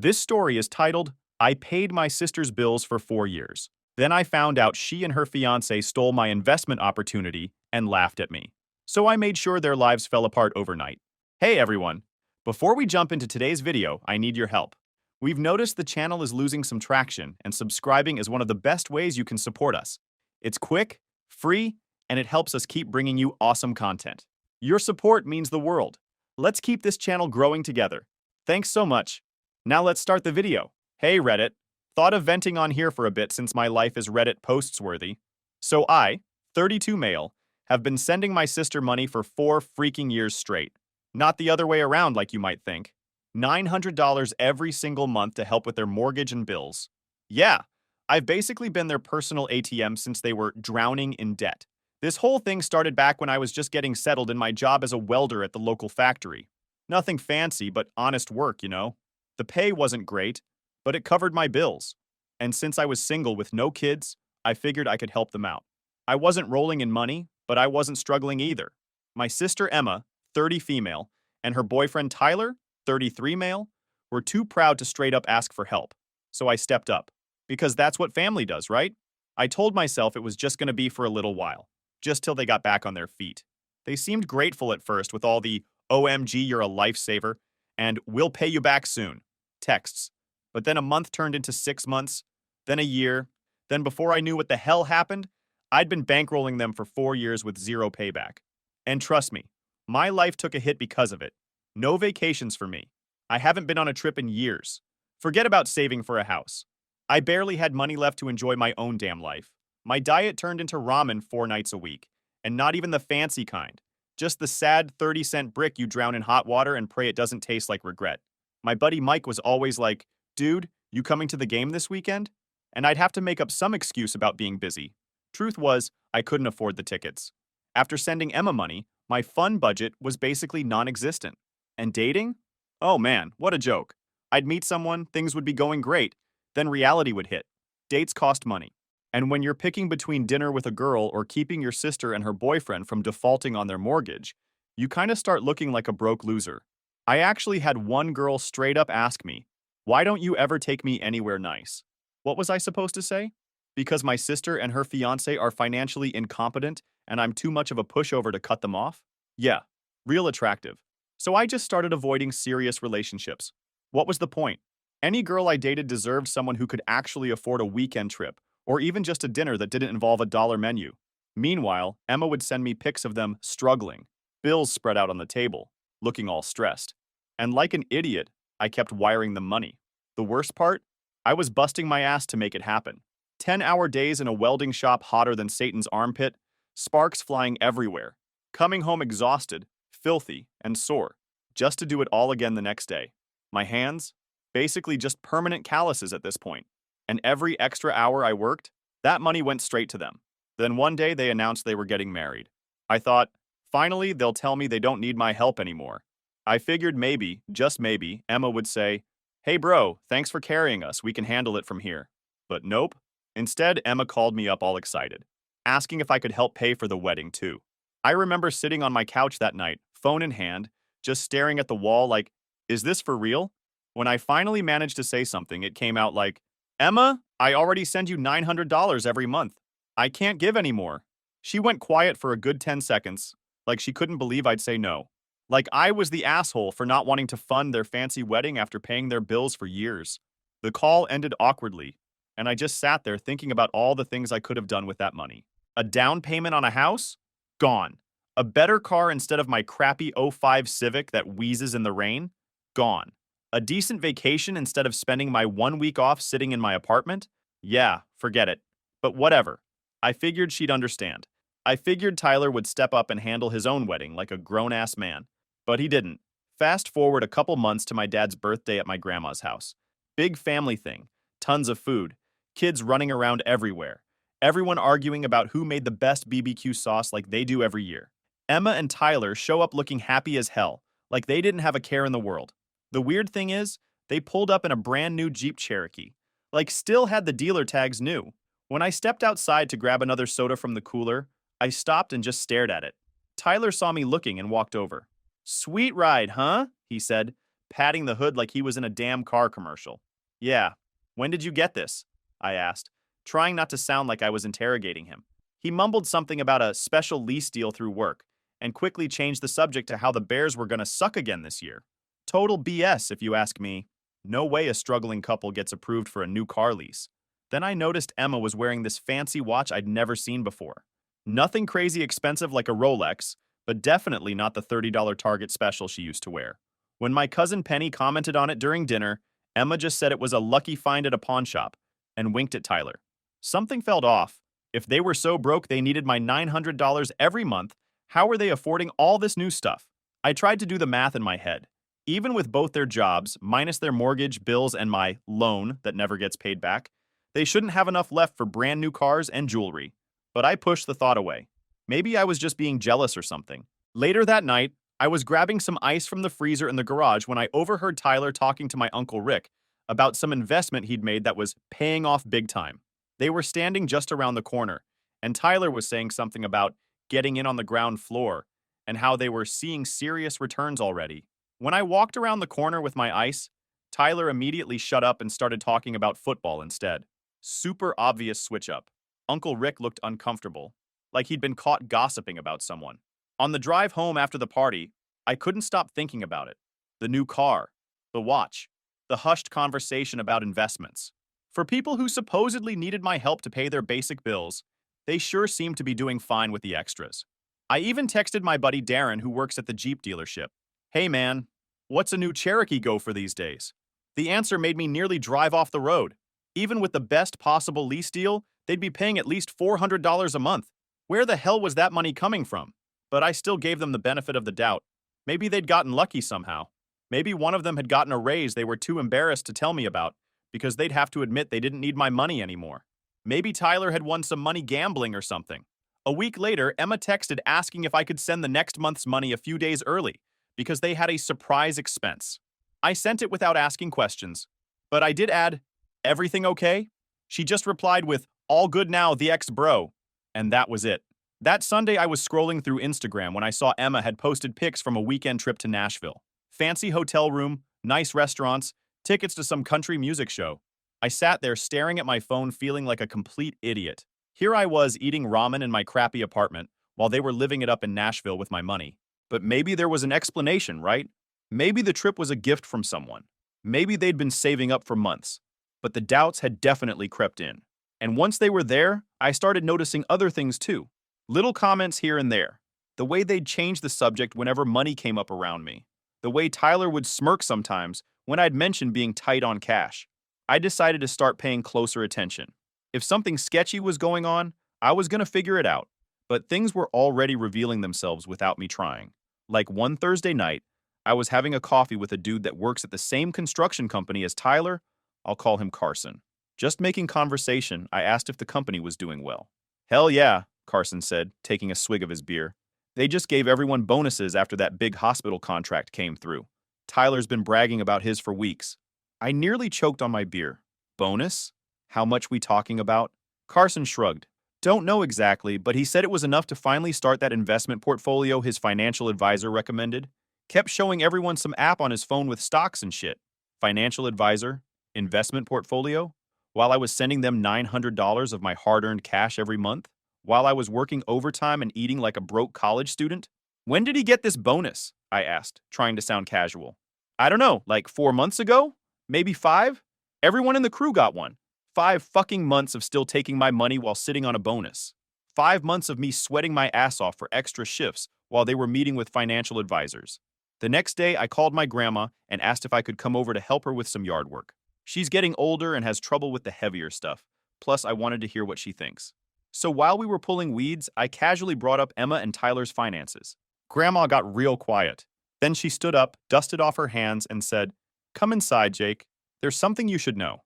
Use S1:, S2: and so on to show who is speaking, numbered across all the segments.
S1: This story is titled, I Paid My Sister's Bills for 4 Years. Then I found out she and her fiance stole my investment opportunity and laughed at me. So I made sure their lives fell apart overnight. Hey everyone! Before we jump into today's video, I need your help. We've noticed the channel is losing some traction, and subscribing is one of the best ways you can support us. It's quick, free, and it helps us keep bringing you awesome content. Your support means the world. Let's keep this channel growing together. Thanks so much. Now let's start the video. Hey Reddit, thought of venting on here for a bit since my life is Reddit posts worthy. So I, 32 male, have been sending my sister money for 4 freaking years straight. Not the other way around like you might think. $900 every single month to help with their mortgage and bills. Yeah, I've basically been their personal ATM since they were drowning in debt. This whole thing started back when I was just getting settled in my job as a welder at the local factory. Nothing fancy, but honest work, you know? The pay wasn't great, but it covered my bills. And since I was single with no kids, I figured I could help them out. I wasn't rolling in money, but I wasn't struggling either. My sister Emma, 30 female, and her boyfriend Tyler, 33 male, were too proud to straight up ask for help. So I stepped up. Because that's what family does, right? I told myself it was just going to be for a little while, just till they got back on their feet. They seemed grateful at first with all the OMG, you're a lifesaver, and we'll pay you back soon texts. But then a month turned into 6 months, then a year, then before I knew what the hell happened, I'd been bankrolling them for 4 years with zero payback. And trust me, my life took a hit because of it. No vacations for me. I haven't been on a trip in years. Forget about saving for a house. I barely had money left to enjoy my own damn life. My diet turned into ramen 4 nights a week, and not even the fancy kind. Just the sad 30-cent brick you drown in hot water and pray it doesn't taste like regret. My buddy Mike was always like, dude, you coming to the game this weekend? And I'd have to make up some excuse about being busy. Truth was, I couldn't afford the tickets. After sending Emma money, my fun budget was basically non-existent. And dating? Oh man, what a joke. I'd meet someone, things would be going great. Then reality would hit. Dates cost money. And when you're picking between dinner with a girl or keeping your sister and her boyfriend from defaulting on their mortgage, you kind of start looking like a broke loser. I actually had one girl straight up ask me, why don't you ever take me anywhere nice? What was I supposed to say? Because my sister and her fiancé are financially incompetent and I'm too much of a pushover to cut them off? Yeah, real attractive. So I just started avoiding serious relationships. What was the point? Any girl I dated deserved someone who could actually afford a weekend trip, or even just a dinner that didn't involve a dollar menu. Meanwhile, Emma would send me pics of them struggling, bills spread out on the table, looking all stressed. And like an idiot, I kept wiring them money. The worst part? I was busting my ass to make it happen. 10-hour days in a welding shop hotter than Satan's armpit, sparks flying everywhere, coming home exhausted, filthy, and sore, just to do it all again the next day. My hands? Basically just permanent calluses at this point. And every extra hour I worked, that money went straight to them. Then one day they announced they were getting married. I thought, finally they'll tell me they don't need my help anymore. I figured maybe, just maybe, Emma would say, hey bro, thanks for carrying us, we can handle it from here. But nope. Instead, Emma called me up all excited, asking if I could help pay for the wedding too. I remember sitting on my couch that night, phone in hand, just staring at the wall like, is this for real? When I finally managed to say something, it came out like, Emma, I already send you $900 every month. I can't give any more. She went quiet for a good 10 seconds, like she couldn't believe I'd say no. Like I was the asshole for not wanting to fund their fancy wedding after paying their bills for years. The call ended awkwardly, and I just sat there thinking about all the things I could have done with that money. A down payment on a house? Gone. A better car instead of my crappy '05 Civic that wheezes in the rain? Gone. A decent vacation instead of spending my 1 week off sitting in my apartment? Yeah, forget it. But whatever. I figured she'd understand. I figured Tyler would step up and handle his own wedding like a grown-ass man. But he didn't. Fast forward a couple months to my dad's birthday at my grandma's house. Big family thing. Tons of food. Kids running around everywhere. Everyone arguing about who made the best BBQ sauce like they do every year. Emma and Tyler show up looking happy as hell, like they didn't have a care in the world. The weird thing is, they pulled up in a brand new Jeep Cherokee. Like still had the dealer tags new. When I stepped outside to grab another soda from the cooler, I stopped and just stared at it. Tyler saw me looking and walked over. Sweet ride, huh? He said, patting the hood like he was in a damn car commercial. Yeah, when did you get this? I asked, trying not to sound like I was interrogating him. He mumbled something about a special lease deal through work, and quickly changed the subject to how the Bears were gonna suck again this year. Total BS, if you ask me. No way a struggling couple gets approved for a new car lease. Then I noticed Emma was wearing this fancy watch I'd never seen before. Nothing crazy expensive like a Rolex, but definitely not the $30 Target special she used to wear. When my cousin Penny commented on it during dinner, Emma just said it was a lucky find at a pawn shop and winked at Tyler. Something felt off. If they were so broke they needed my $900 every month, how were they affording all this new stuff? I tried to do the math in my head. Even with both their jobs, minus their mortgage, bills, and my loan that never gets paid back, they shouldn't have enough left for brand new cars and jewelry. But I pushed the thought away. Maybe I was just being jealous or something. Later that night, I was grabbing some ice from the freezer in the garage when I overheard Tyler talking to my Uncle Rick about some investment he'd made that was paying off big time. They were standing just around the corner, and Tyler was saying something about getting in on the ground floor and how they were seeing serious returns already. When I walked around the corner with my ice, Tyler immediately shut up and started talking about football instead. Super obvious switch up. Uncle Rick looked uncomfortable, like he'd been caught gossiping about someone. On the drive home after the party, I couldn't stop thinking about it. The new car, the watch, the hushed conversation about investments. For people who supposedly needed my help to pay their basic bills, they sure seemed to be doing fine with the extras. I even texted my buddy Darren, who works at the Jeep dealership. Hey man, what's a new Cherokee go for these days? The answer made me nearly drive off the road. Even with the best possible lease deal, they'd be paying at least $400 a month. Where the hell was that money coming from? But I still gave them the benefit of the doubt. Maybe they'd gotten lucky somehow. Maybe one of them had gotten a raise they were too embarrassed to tell me about, because they'd have to admit they didn't need my money anymore. Maybe Tyler had won some money gambling or something. A week later, Emma texted asking if I could send the next month's money a few days early, because they had a surprise expense. I sent it without asking questions. But I did add, "Everything okay?" She just replied with, "All good now, the ex-bro." And that was it. That Sunday, I was scrolling through Instagram when I saw Emma had posted pics from a weekend trip to Nashville. Fancy hotel room, nice restaurants, tickets to some country music show. I sat there staring at my phone feeling like a complete idiot. Here I was eating ramen in my crappy apartment while they were living it up in Nashville with my money. But maybe there was an explanation, right? Maybe the trip was a gift from someone. Maybe they'd been saving up for months. But the doubts had definitely crept in. And once they were there, I started noticing other things too. Little comments here and there. The way they'd change the subject whenever money came up around me. The way Tyler would smirk sometimes when I'd mentioned being tight on cash. I decided to start paying closer attention. If something sketchy was going on, I was going to figure it out. But things were already revealing themselves without me trying. Like one Thursday night, I was having a coffee with a dude that works at the same construction company as Tyler. I'll call him Carson. Just making conversation, I asked if the company was doing well. "Hell yeah," Carson said, taking a swig of his beer. "They just gave everyone bonuses after that big hospital contract came through. Tyler's been bragging about his for weeks." I nearly choked on my beer. Bonus? How much we talking about? Carson shrugged. "Don't know exactly, but he said it was enough to finally start that investment portfolio his financial advisor recommended. Kept showing everyone some app on his phone with stocks and shit. Financial advisor? Investment portfolio? While I was sending them $900 of my hard-earned cash every month? While I was working overtime and eating like a broke college student? When did he get this bonus?" I asked, trying to sound casual. "I don't know, like 4 months ago? Maybe 5? Everyone in the crew got one. 5 fucking months of still taking my money while sitting on a bonus. 5 months of me sweating my ass off for extra shifts while they were meeting with financial advisors. The next day, I called my grandma and asked if I could come over to help her with some yard work. She's getting older and has trouble with the heavier stuff. Plus, I wanted to hear what she thinks. So while we were pulling weeds, I casually brought up Emma and Tyler's finances. Grandma got real quiet. Then she stood up, dusted off her hands, and said, "Come inside, Jake. There's something you should know."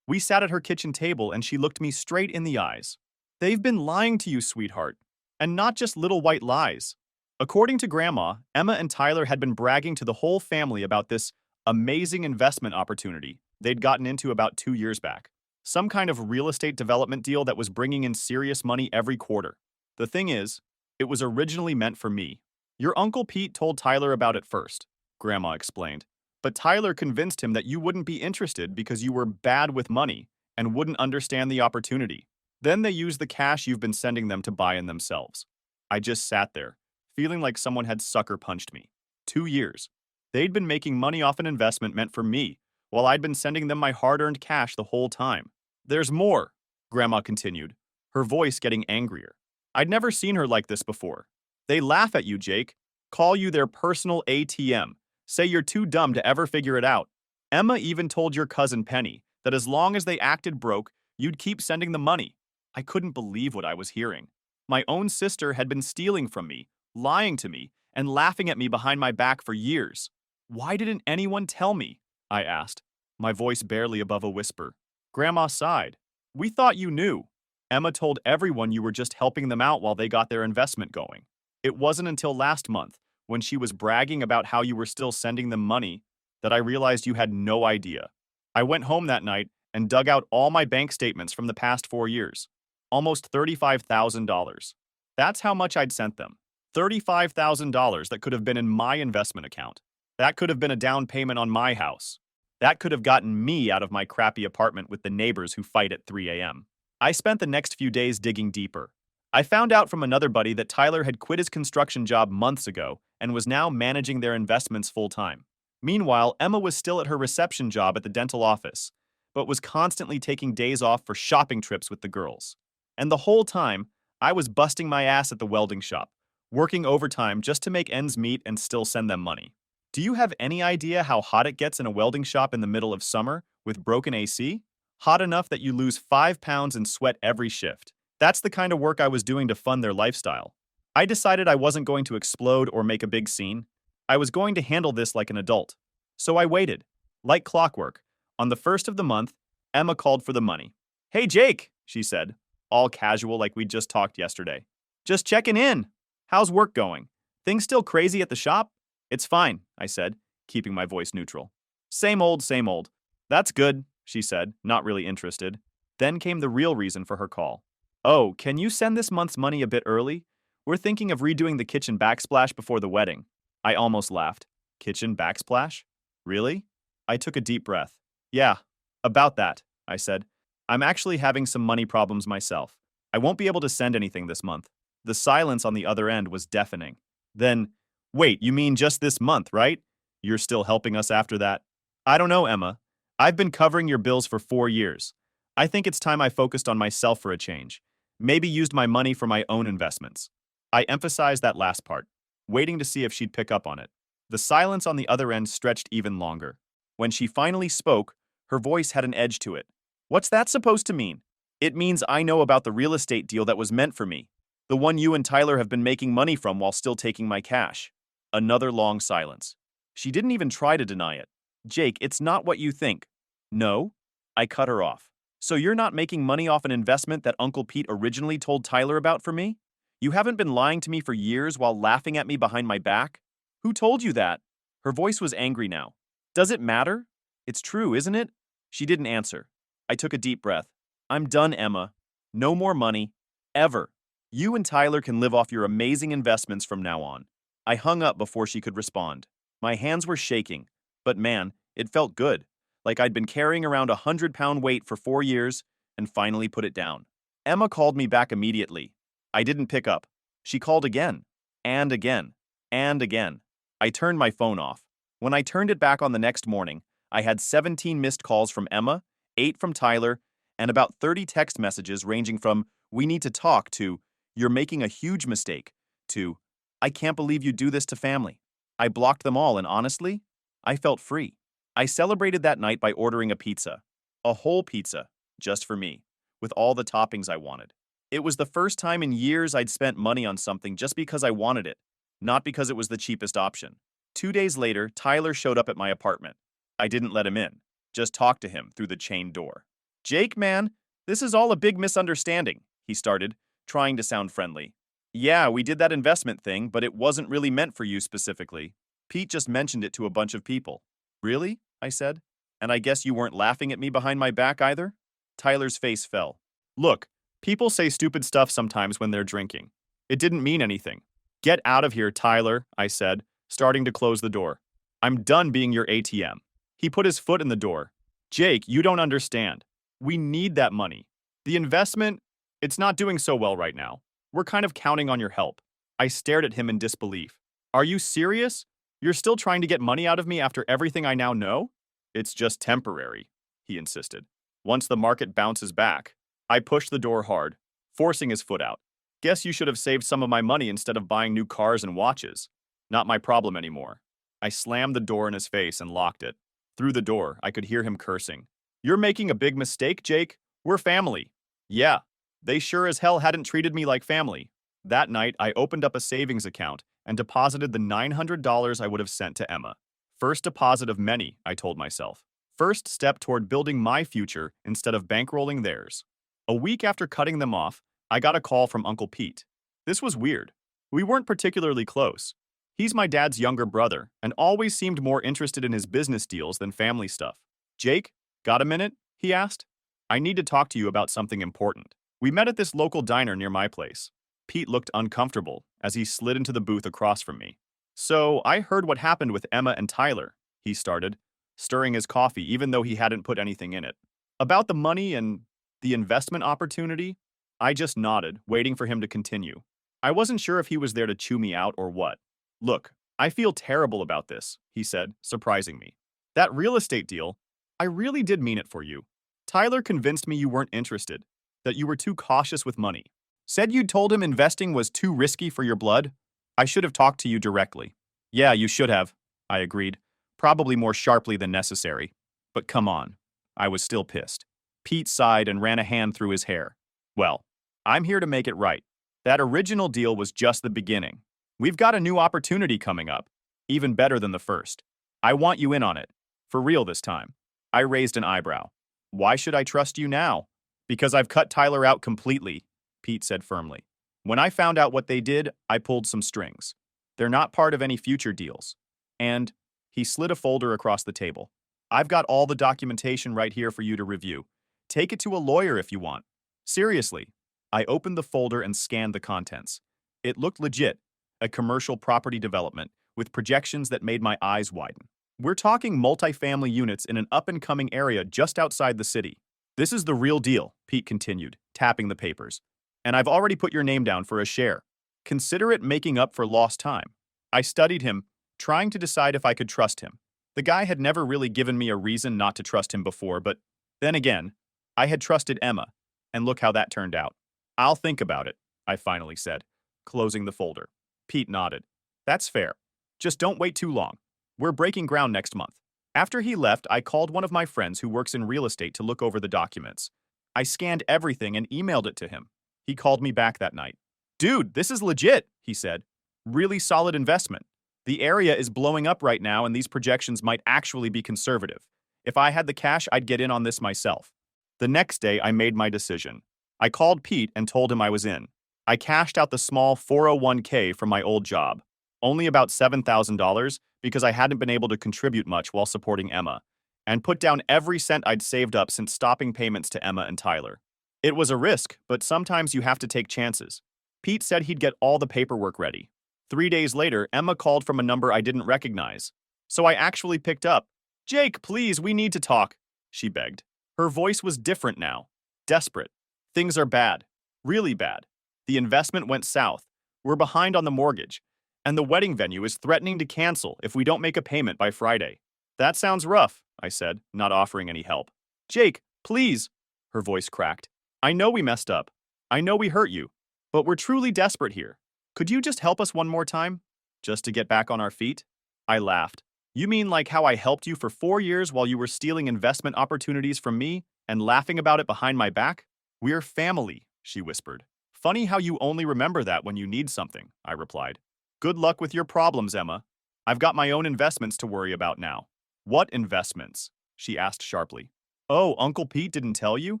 S1: We sat at her kitchen table and she looked me straight in the eyes. "They've been lying to you, sweetheart. And not just little white lies." According to Grandma, Emma and Tyler had been bragging to the whole family about this amazing investment opportunity they'd gotten into about 2 years back. Some kind of real estate development deal that was bringing in serious money every quarter. The thing is, it was originally meant for me. "Your Uncle Pete told Tyler about it first," Grandma explained. But Tyler convinced him that you wouldn't be interested because you were bad with money and wouldn't understand the opportunity. Then they used the cash you've been sending them to buy in themselves. I just sat there, feeling like someone had sucker punched me. 2 years. They'd been making money off an investment meant for me, while I'd been sending them my hard-earned cash the whole time. There's more, Grandma continued, her voice getting angrier. I'd never seen her like this before. They laugh at you, Jake, call you their personal ATM, say you're too dumb to ever figure it out. Emma even told your cousin Penny that as long as they acted broke, you'd keep sending them money. I couldn't believe what I was hearing. My own sister had been stealing from me, lying to me, and laughing at me behind my back for years. Why didn't anyone tell me? I asked, my voice barely above a whisper. Grandma sighed. We thought you knew. Emma told everyone you were just helping them out while they got their investment going. It wasn't until last month, when she was bragging about how you were still sending them money, that I realized you had no idea. I went home that night and dug out all my bank statements from the past 4 years. Almost $35,000. That's how much I'd sent them. $35,000 that could have been in my investment account. That could have been a down payment on my house. That could have gotten me out of my crappy apartment with the neighbors who fight at 3 a.m. I spent the next few days digging deeper. I found out from another buddy that Tyler had quit his construction job months ago and was now managing their investments full-time. Meanwhile, Emma was still at her reception job at the dental office, but was constantly taking days off for shopping trips with the girls. And the whole time, I was busting my ass at the welding shop, working overtime just to make ends meet and still send them money. Do you have any idea how hot it gets in a welding shop in the middle of summer with broken AC? Hot enough that you lose 5 pounds and sweat every shift. That's the kind of work I was doing to fund their lifestyle. I decided I wasn't going to explode or make a big scene. I was going to handle this like an adult. So I waited. Like clockwork. On the first of the month, Emma called for the money. Hey, Jake, she said, all casual like we'd just talked yesterday. Just checking in. How's work going? Things still crazy at the shop? It's fine, I said, keeping my voice neutral. Same old, same old. That's good, she said, not really interested. Then came the real reason for her call. Oh, can you send this month's money a bit early? We're thinking of redoing the kitchen backsplash before the wedding. I almost laughed. Kitchen backsplash? Really? I took a deep breath. Yeah, about that, I said. I'm actually having some money problems myself. I won't be able to send anything this month. The silence on the other end was deafening. Then, wait, you mean just this month, right? You're still helping us after that? I don't know, Emma. I've been covering your bills for 4 years. I think it's time I focused on myself for a change. Maybe used my money for my own investments. I emphasized that last part, waiting to see if she'd pick up on it. The silence on the other end stretched even longer. When she finally spoke, her voice had an edge to it. What's that supposed to mean? It means I know about the real estate deal that was meant for me. The one you and Tyler have been making money from while still taking my cash. Another long silence. She didn't even try to deny it. Jake, it's not what you think. No? I cut her off. So you're not making money off an investment that Uncle Pete originally told Tyler about for me? You haven't been lying to me for years while laughing at me behind my back? Who told you that? Her voice was angry now. Does it matter? It's true, isn't it? She didn't answer. I took a deep breath. I'm done, Emma. No more money. Ever. You and Tyler can live off your amazing investments from now on. I hung up before she could respond. My hands were shaking, but man, it felt good. Like I'd been carrying around 100-pound weight for 4 years and finally put it down. Emma called me back immediately. I didn't pick up. She called again, and again, and again. I turned my phone off. When I turned it back on the next morning, I had 17 missed calls from Emma, 8 from Tyler, and about 30 text messages ranging from, "We need to talk," to, "You're making a huge mistake," to, "I can't believe you do this to family." I blocked them all, and honestly, I felt free. I celebrated that night by ordering a pizza. A whole pizza, just for me, with all the toppings I wanted. It was the first time in years I'd spent money on something just because I wanted it, not because it was the cheapest option. 2 days later, Tyler showed up at my apartment. I didn't let him in, just talked to him through the chain door. Jake, man, this is all a big misunderstanding, he started, trying to sound friendly. Yeah, we did that investment thing, but it wasn't really meant for you specifically. Pete just mentioned it to a bunch of people. Really? I said. And I guess you weren't laughing at me behind my back either? Tyler's face fell. Look, people say stupid stuff sometimes when they're drinking. It didn't mean anything. Get out of here, Tyler, I said, starting to close the door. I'm done being your ATM. He put his foot in the door. Jake, you don't understand. We need that money. The investment, it's not doing so well right now. We're kind of counting on your help. I stared at him in disbelief. Are you serious? You're still trying to get money out of me after everything I now know? It's just temporary, he insisted. Once the market bounces back, I pushed the door hard, forcing his foot out. Guess you should have saved some of my money instead of buying new cars and watches. Not my problem anymore. I slammed the door in his face and locked it. Through the door, I could hear him cursing. You're making a big mistake, Jake. We're family. Yeah, they sure as hell hadn't treated me like family. That night, I opened up a savings account and deposited the $900 I would have sent to Emma. First deposit of many, I told myself. First step toward building my future instead of bankrolling theirs. A week after cutting them off, I got a call from Uncle Pete. This was weird. We weren't particularly close. He's my dad's younger brother and always seemed more interested in his business deals than family stuff. Jake, got a minute? He asked. I need to talk to you about something important. We met at this local diner near my place. Pete looked uncomfortable as he slid into the booth across from me. So, I heard what happened with Emma and Tyler, he started, stirring his coffee even though he hadn't put anything in it. About the money and the investment opportunity? I just nodded, waiting for him to continue. I wasn't sure if he was there to chew me out or what. Look, I feel terrible about this, he said, surprising me. That real estate deal, I really did mean it for you. Tyler convinced me you weren't interested, that you were too cautious with money. Said you'd told him investing was too risky for your blood? I should have talked to you directly. Yeah, you should have, I agreed, probably more sharply than necessary. But come on. I was still pissed. Pete sighed and ran a hand through his hair. Well, I'm here to make it right. That original deal was just the beginning. We've got a new opportunity coming up, even better than the first. I want you in on it. For real this time. I raised an eyebrow. Why should I trust you now? Because I've cut Tyler out completely, Pete said firmly. When I found out what they did, I pulled some strings. They're not part of any future deals. And he slid a folder across the table. I've got all the documentation right here for you to review. Take it to a lawyer if you want. Seriously. I opened the folder and scanned the contents. It looked legit, a commercial property development with projections that made my eyes widen. We're talking multifamily units in an up-and-coming area just outside the city. This is the real deal, Pete continued, tapping the papers. And I've already put your name down for a share. Consider it making up for lost time. I studied him, trying to decide if I could trust him. The guy had never really given me a reason not to trust him before, but then again, I had trusted Emma, and look how that turned out. I'll think about it, I finally said, closing the folder. Pete nodded. That's fair. Just don't wait too long. We're breaking ground next month. After he left, I called one of my friends who works in real estate to look over the documents. I scanned everything and emailed it to him. He called me back that night. Dude, this is legit, he said. Really solid investment. The area is blowing up right now and these projections might actually be conservative. If I had the cash, I'd get in on this myself. The next day, I made my decision. I called Pete and told him I was in. I cashed out the small 401k from my old job. Only about $7,000 because I hadn't been able to contribute much while supporting Emma, and put down every cent I'd saved up since stopping payments to Emma and Tyler. It was a risk, but sometimes you have to take chances. Pete said he'd get all the paperwork ready. 3 days later, Emma called from a number I didn't recognize. So I actually picked up. Jake, please, we need to talk, she begged. Her voice was different now. Desperate. Things are bad. Really bad. The investment went south. We're behind on the mortgage. And the wedding venue is threatening to cancel if we don't make a payment by Friday. That sounds rough, I said, not offering any help. Jake, please, her voice cracked. I know we messed up. I know we hurt you. But we're truly desperate here. Could you just help us one more time? Just to get back on our feet? I laughed. You mean like how I helped you for 4 years while you were stealing investment opportunities from me and laughing about it behind my back? We're family, she whispered. Funny how you only remember that when you need something, I replied. Good luck with your problems, Emma. I've got my own investments to worry about now. What investments? She asked sharply. Oh, Uncle Pete didn't tell you?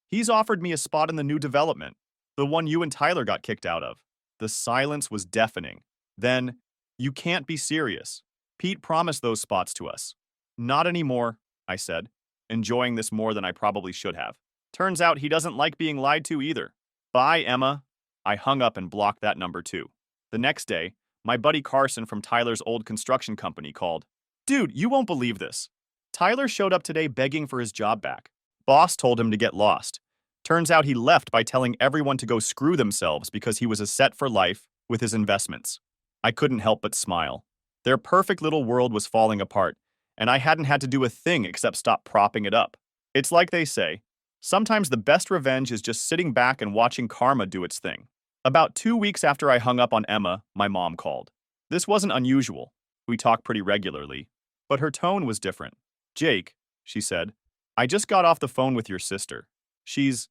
S1: He's offered me a spot in the new development, the one you and Tyler got kicked out of. The silence was deafening. Then, you can't be serious. Pete promised those spots to us. Not anymore, I said, enjoying this more than I probably should have. Turns out he doesn't like being lied to either. Bye, Emma. I hung up and blocked that number too. The next day, my buddy Carson from Tyler's old construction company called. Dude, you won't believe this. Tyler showed up today begging for his job back. Boss told him to get lost. Turns out he left by telling everyone to go screw themselves because he was a set for life with his investments. I couldn't help but smile. Their perfect little world was falling apart, and I hadn't had to do a thing except stop propping it up. It's like they say, sometimes the best revenge is just sitting back and watching karma do its thing. About 2 weeks after I hung up on Emma, my mom called. This wasn't unusual. We talk pretty regularly. But her tone was different. Jake, she said, I just got off the phone with your sister. She's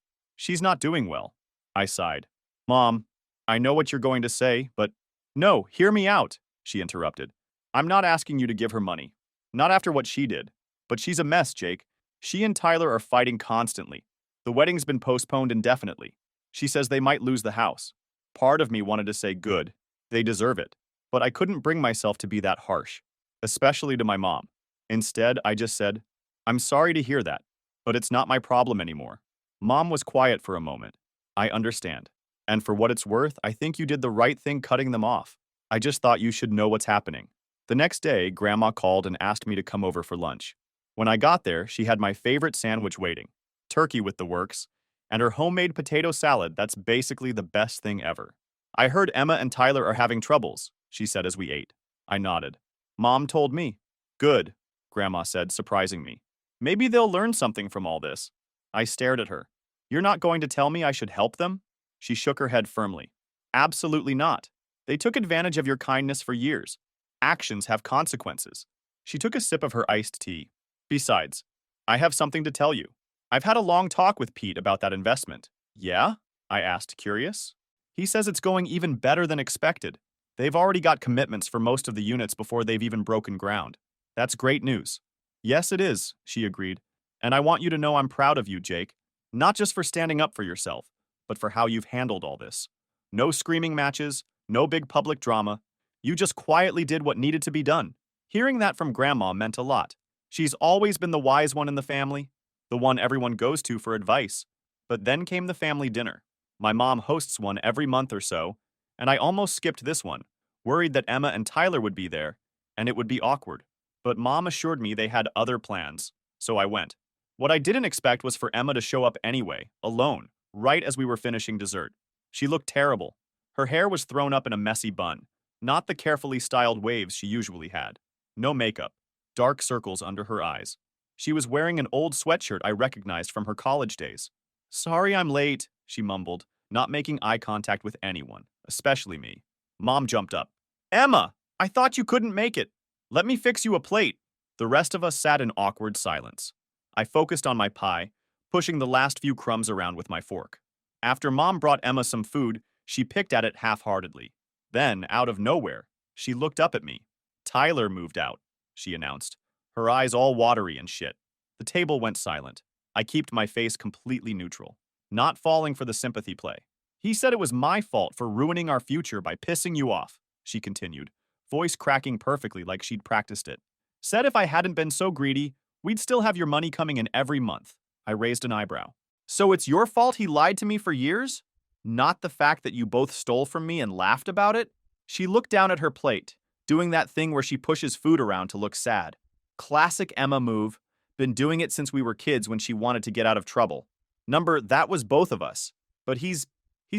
S1: not doing well. I sighed. Mom, I know what you're going to say, but no, hear me out, she interrupted. I'm not asking you to give her money. Not after what she did. But she's a mess, Jake. She and Tyler are fighting constantly. The wedding's been postponed indefinitely. She says they might lose the house. Part of me wanted to say good. They deserve it. But I couldn't bring myself to be that harsh, especially to my mom. Instead, I just said, I'm sorry to hear that, but it's not my problem anymore. Mom was quiet for a moment. I understand. And for what it's worth, I think you did the right thing cutting them off. I just thought you should know what's happening. The next day, Grandma called and asked me to come over for lunch. When I got there, she had my favorite sandwich waiting, turkey with the works, and her homemade potato salad that's basically the best thing ever. I heard Emma and Tyler are having troubles, she said as we ate. I nodded. Mom told me. Good, Grandma said, surprising me. Maybe they'll learn something from all this. I stared at her. You're not going to tell me I should help them? She shook her head firmly. Absolutely not. They took advantage of your kindness for years. Actions have consequences. She took a sip of her iced tea. Besides, I have something to tell you. I've had a long talk with Pete about that investment. Yeah? I asked, curious. He says it's going even better than expected. They've already got commitments for most of the units before they've even broken ground. That's great news. Yes, it is, she agreed. And I want you to know I'm proud of you, Jake. Not just for standing up for yourself, but for how you've handled all this. No screaming matches, no big public drama. You just quietly did what needed to be done. Hearing that from Grandma meant a lot. She's always been the wise one in the family, the one everyone goes to for advice. But then came the family dinner. My mom hosts one every month or so, and I almost skipped this one, worried that Emma and Tyler would be there, and it would be awkward. But Mom assured me they had other plans, so I went. What I didn't expect was for Emma to show up anyway, alone, right as we were finishing dessert. She looked terrible. Her hair was thrown up in a messy bun, not the carefully styled waves she usually had. No makeup, dark circles under her eyes. She was wearing an old sweatshirt I recognized from her college days. Sorry I'm late, she mumbled, not making eye contact with anyone, especially me. Mom jumped up. Emma, I thought you couldn't make it. Let me fix you a plate. The rest of us sat in awkward silence. I focused on my pie, pushing the last few crumbs around with my fork. After Mom brought Emma some food, she picked at it half-heartedly. Then, out of nowhere, she looked up at me. Tyler moved out, she announced, her eyes all watery and shit. The table went silent. I kept my face completely neutral, not falling for the sympathy play. He said it was my fault for ruining our future by pissing you off, she continued, voice cracking perfectly like she'd practiced it. Said if I hadn't been so greedy, we'd still have your money coming in every month. I raised an eyebrow. So it's your fault he lied to me for years? Not the fact that you both stole from me and laughed about it? She looked down at her plate, doing that thing where she pushes food around to look sad. Classic Emma move. Been doing it since we were kids when she wanted to get out of trouble. That was both of us. But he's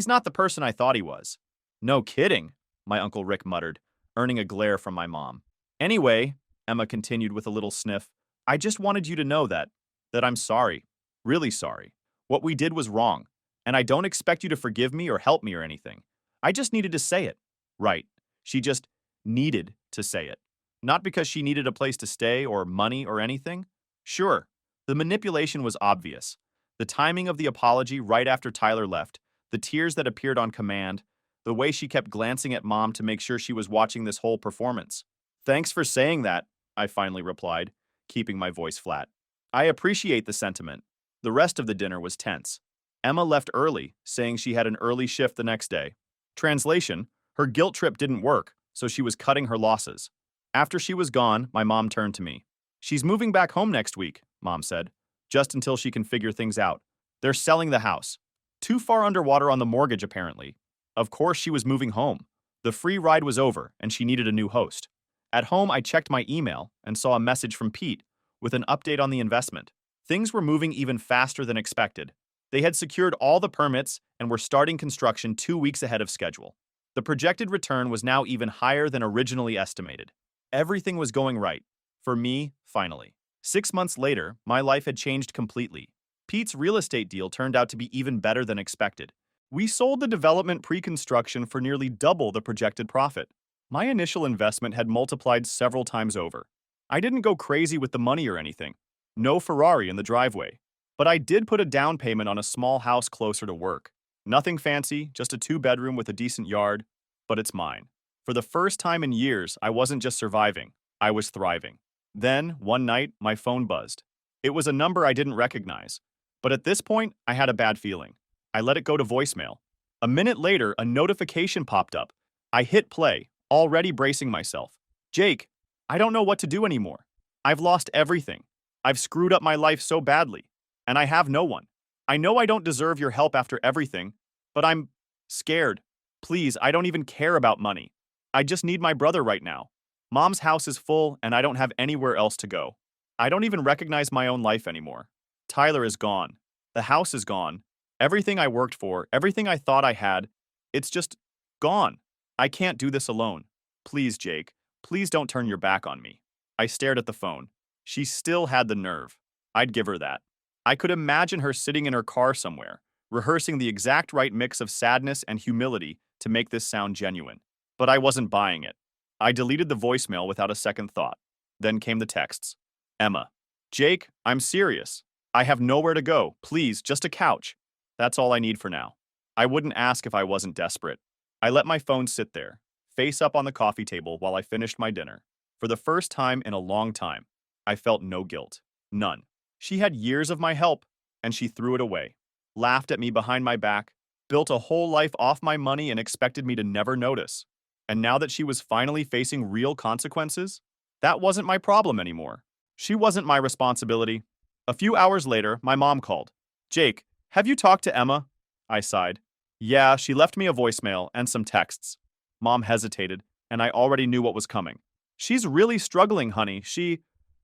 S1: not the person I thought he was. No kidding, my Uncle Rick muttered, earning a glare from my mom. Anyway, Emma continued with a little sniff, I just wanted you to know that I'm sorry. Really sorry. What we did was wrong, and I don't expect you to forgive me or help me or anything. I just needed to say it. Right. She just needed to say it. Not because she needed a place to stay or money or anything. Sure, the manipulation was obvious. The timing of the apology right after Tyler left, the tears that appeared on command, the way she kept glancing at Mom to make sure she was watching this whole performance. Thanks for saying that, I finally replied, keeping my voice flat. I appreciate the sentiment. The rest of the dinner was tense. Emma left early, saying she had an early shift the next day. Translation, her guilt trip didn't work, so she was cutting her losses. After she was gone, my mom turned to me. She's moving back home next week, Mom said, just until she can figure things out. They're selling the house. Too far underwater on the mortgage, apparently. Of course she was moving home. The free ride was over, and she needed a new host. At home, I checked my email and saw a message from Pete with an update on the investment. Things were moving even faster than expected. They had secured all the permits and were starting construction 2 weeks ahead of schedule. The projected return was now even higher than originally estimated. Everything was going right. For me, finally. 6 months later, my life had changed completely. Pete's real estate deal turned out to be even better than expected. We sold the development pre-construction for nearly double the projected profit. My initial investment had multiplied several times over. I didn't go crazy with the money or anything. No Ferrari in the driveway. But I did put a down payment on a small house closer to work. Nothing fancy, just a 2-bedroom with a decent yard, but it's mine. For the first time in years, I wasn't just surviving, I was thriving. Then, one night, my phone buzzed. It was a number I didn't recognize. But at this point, I had a bad feeling. I let it go to voicemail. A minute later, a notification popped up. I hit play, already bracing myself. Jake, I don't know what to do anymore. I've lost everything. I've screwed up my life so badly. And I have no one. I know I don't deserve your help after everything, but I'm scared. Please, I don't even care about money. I just need my brother right now. Mom's house is full and I don't have anywhere else to go. I don't even recognize my own life anymore. Tyler is gone. The house is gone. Everything I worked for, everything I thought I had, it's just gone. I can't do this alone. Please, Jake, please don't turn your back on me. I stared at the phone. She still had the nerve. I'd give her that. I could imagine her sitting in her car somewhere, rehearsing the exact right mix of sadness and humility to make this sound genuine. But I wasn't buying it. I deleted the voicemail without a second thought. Then came the texts. Emma. Jake, I'm serious. I have nowhere to go. Please, just a couch. That's all I need for now. I wouldn't ask if I wasn't desperate. I let my phone sit there, face up on the coffee table while I finished my dinner. For the first time in a long time, I felt no guilt. None. She had years of my help, and she threw it away. Laughed at me behind my back, built a whole life off my money and expected me to never notice. And now that she was finally facing real consequences, that wasn't my problem anymore. She wasn't my responsibility. A few hours later, my mom called. Jake, have you talked to Emma? I sighed. Yeah, she left me a voicemail and some texts. Mom hesitated, and I already knew what was coming. She's really struggling, honey.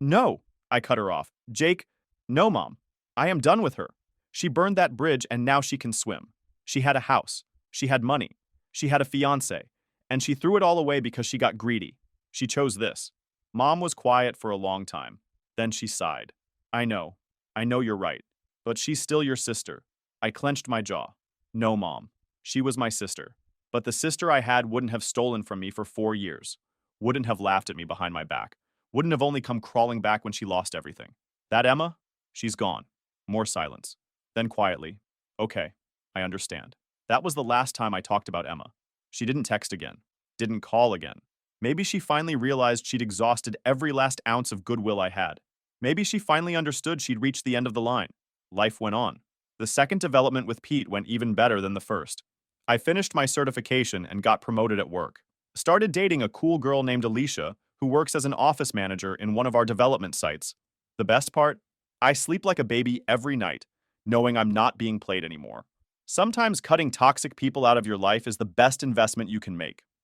S1: No, I cut her off. Jake, no, Mom. I am done with her. She burned that bridge and now she can swim. She had a house. She had money. She had a fiancé. And she threw it all away because she got greedy. She chose this. Mom was quiet for a long time. Then she sighed. I know you're right. But she's still your sister. I clenched my jaw. No, Mom. She was my sister. But the sister I had wouldn't have stolen from me for 4 years. Wouldn't have laughed at me behind my back. Wouldn't have only come crawling back when she lost everything. That Emma? She's gone. More silence. Then quietly. Okay, I understand. That was the last time I talked about Emma. She didn't text again. Didn't call again. Maybe she finally realized she'd exhausted every last ounce of goodwill I had. Maybe she finally understood she'd reached the end of the line. Life went on. The second development with Pete went even better than the first. I finished my certification and got promoted at work. Started dating a cool girl named Alicia, who works as an office manager in one of our development sites. The best part? I sleep like a baby every night, knowing I'm not being played anymore. Sometimes cutting toxic people out of your life is the best investment you can make.